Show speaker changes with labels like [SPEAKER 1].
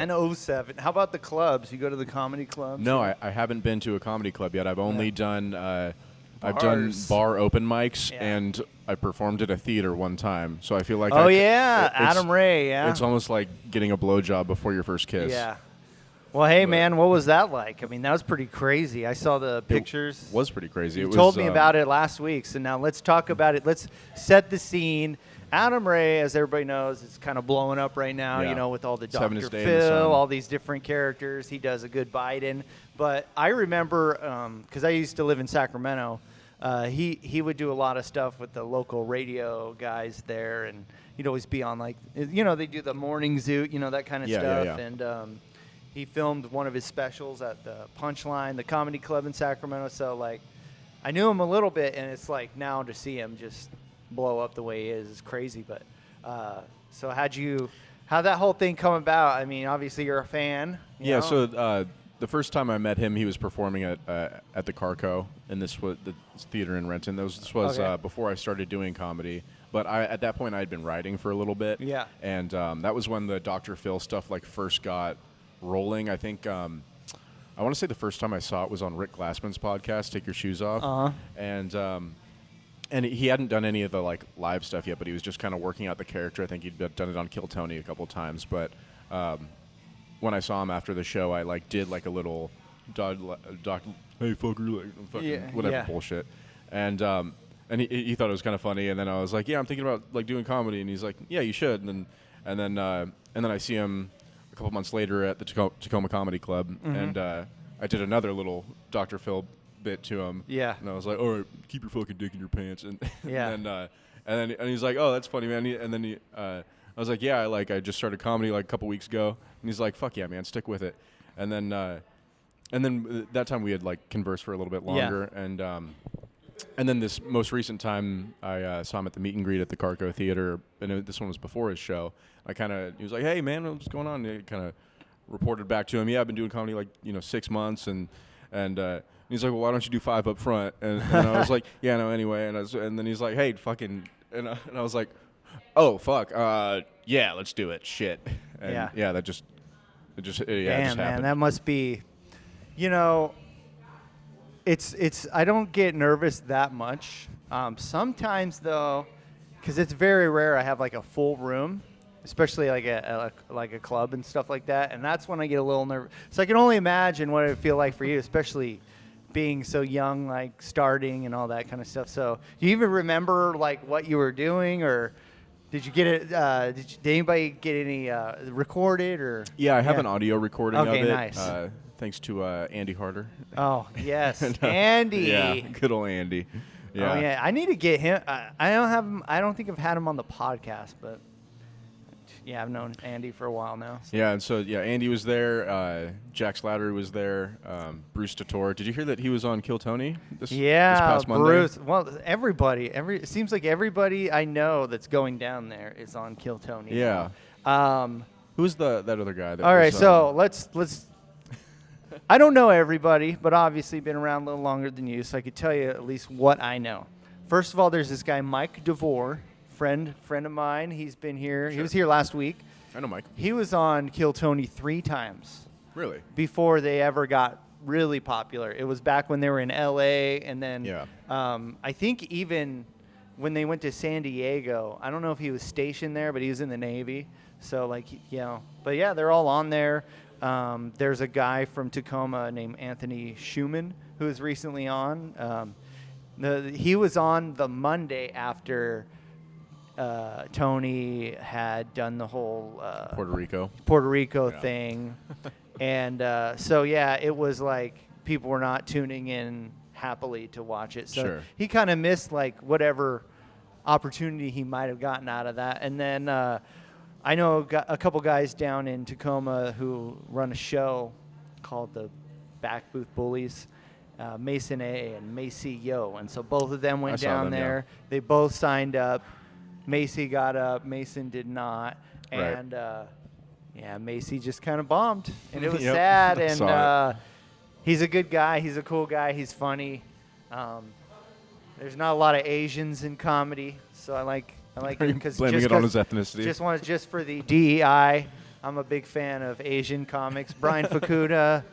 [SPEAKER 1] And '07. How about the clubs? You go to the comedy clubs?
[SPEAKER 2] No, I haven't been to a comedy club yet. I've only done I've done
[SPEAKER 1] Bars.
[SPEAKER 2] bar open mics,
[SPEAKER 1] Yeah.
[SPEAKER 2] and I performed at a theater one time. So I feel like
[SPEAKER 1] Oh,
[SPEAKER 2] I c-
[SPEAKER 1] yeah.
[SPEAKER 2] it's-
[SPEAKER 1] Adam Ray, yeah.
[SPEAKER 2] It's almost like getting a blowjob before your first kiss.
[SPEAKER 1] Yeah. Well, hey,
[SPEAKER 2] But-
[SPEAKER 1] man, what was that like? I mean, that was pretty crazy. I saw the pictures.
[SPEAKER 2] It was pretty crazy.
[SPEAKER 1] You
[SPEAKER 2] It was,
[SPEAKER 1] told me about it last week, so now let's talk about it. Let's set the scene. Adam Ray, as everybody knows, is kind of blowing up right now,
[SPEAKER 2] Yeah.
[SPEAKER 1] you know, with all the
[SPEAKER 2] He's having
[SPEAKER 1] Dr.
[SPEAKER 2] his day in the sun.
[SPEAKER 1] Phil, all these different characters. He does a good Biden. But I remember, because I used to live in Sacramento, he would do a lot of stuff with the local radio guys there, and he'd always be on, like, you know, they do the morning zoot, you know, that kind of stuff.
[SPEAKER 2] Yeah.
[SPEAKER 1] And he filmed one of his specials at the Punchline, the comedy club in Sacramento. So, like, I knew him a little bit, and it's like now to see him just blow up the way he is crazy. But so how'd that whole thing come about? I mean, obviously you're a fan. You know?
[SPEAKER 2] So the first time I met him, he was performing at the Carco, and this was the theater in Renton. This was
[SPEAKER 1] Okay.
[SPEAKER 2] before I started doing comedy. But at that point, I had been writing for a little bit.
[SPEAKER 1] Yeah.
[SPEAKER 2] And that was when the Dr. Phil stuff like first got rolling. I think I want to say the first time I saw it was on Rick Glassman's podcast, Take Your Shoes Off.
[SPEAKER 1] Uh-huh.
[SPEAKER 2] And he hadn't done any of the like live stuff yet, but he was just kind of working out the character. I think he'd done it on Kill Tony a couple times. But when I saw him after the show, I like did like a little hey fucker, like fucking whatever bullshit. And he thought it was kind of funny. And then I was like, yeah, I'm thinking about like doing comedy. And he's like, yeah, you should. And then I see him a couple months later at the Tacoma Comedy Club, and I did another little Dr. Phil bit to him.
[SPEAKER 1] Yeah.
[SPEAKER 2] And I was like, all right, keep your fucking dick in your pants. And
[SPEAKER 1] Yeah.
[SPEAKER 2] and then he's like, oh, that's funny, man. I was like, yeah, I just started comedy like a couple weeks ago. And he's like, fuck yeah, man, stick with it. And then that time we had like conversed for a little bit longer. Yeah. And then this most recent time, I saw him at the meet and greet at the Carco Theater, and this one was before his show. He was like, hey, man, what's going on? And I kind of reported back to him, yeah, I've been doing comedy like 6 months, and he's like, well, why don't you do 5 up front? And I was like, yeah, no, anyway. And then he's like, hey, fucking, and I was like, oh, fuck, yeah, let's do it, shit. And yeah, it just
[SPEAKER 1] Damn,
[SPEAKER 2] happened.
[SPEAKER 1] man, that must be, it's I don't get nervous that much. Sometimes though, because it's very rare I have like a full room, especially like a club and stuff like that, and that's when I get a little nervous. So I can only imagine what it would feel like for you, especially being so young, like starting and all that kind of stuff. So do you even remember like what you were doing, or did you get it? Did anybody get any recorded or?
[SPEAKER 2] Yeah, I have an audio recording of it.
[SPEAKER 1] Nice.
[SPEAKER 2] Thanks to Andy Harder.
[SPEAKER 1] Oh yes,
[SPEAKER 2] And,
[SPEAKER 1] Andy.
[SPEAKER 2] Yeah, good old Andy. Yeah.
[SPEAKER 1] Oh yeah, I need to get him. I don't have him. I don't think I've had him on the podcast, but yeah, I've known Andy for a while now. So.
[SPEAKER 2] Yeah, and so Andy was there. Jack Slattery was there. Bruce Tator. Did you hear that he was on Kill Tony this past Monday?
[SPEAKER 1] Bruce. Well, everybody. It seems like everybody I know that's going down there is on Kill Tony.
[SPEAKER 2] Yeah. Who's that other guy? That
[SPEAKER 1] all right,
[SPEAKER 2] was,
[SPEAKER 1] so let's. I don't know everybody, but obviously been around a little longer than you, so I could tell you at least what I know. First of all, there's this guy Mike DeVore, friend of mine. He's been here. Sure. He was here last week.
[SPEAKER 2] I know Mike.
[SPEAKER 1] He was on Kill Tony 3 times.
[SPEAKER 2] Really?
[SPEAKER 1] Before they ever got really popular. It was back when they were in L.A. and then I think even when they went to San Diego, I don't know if he was stationed there, but he was in the Navy. So but yeah, they're all on there. There's a guy from Tacoma named Anthony Schumann who was recently on. He was on the Monday after Tony had done the whole Puerto Rico thing. And it was like people were not tuning in happily to watch it. So he kind of missed like whatever opportunity he might have gotten out of that. And then I know a couple guys down in Tacoma who run a show called the Back Booth Bullies, Mason A and Macy Yo. And so both of them went down there. Yeah. They both signed up. Macy got up. Mason did not. And, Macy just kind of bombed. And it was sad. And he's a good guy. He's a cool guy. He's funny. There's not a lot of Asians in comedy, so I like him because
[SPEAKER 2] blaming it on his ethnicity.
[SPEAKER 1] Just for the DEI I'm a big fan of Asian comics. Brian Fukuda.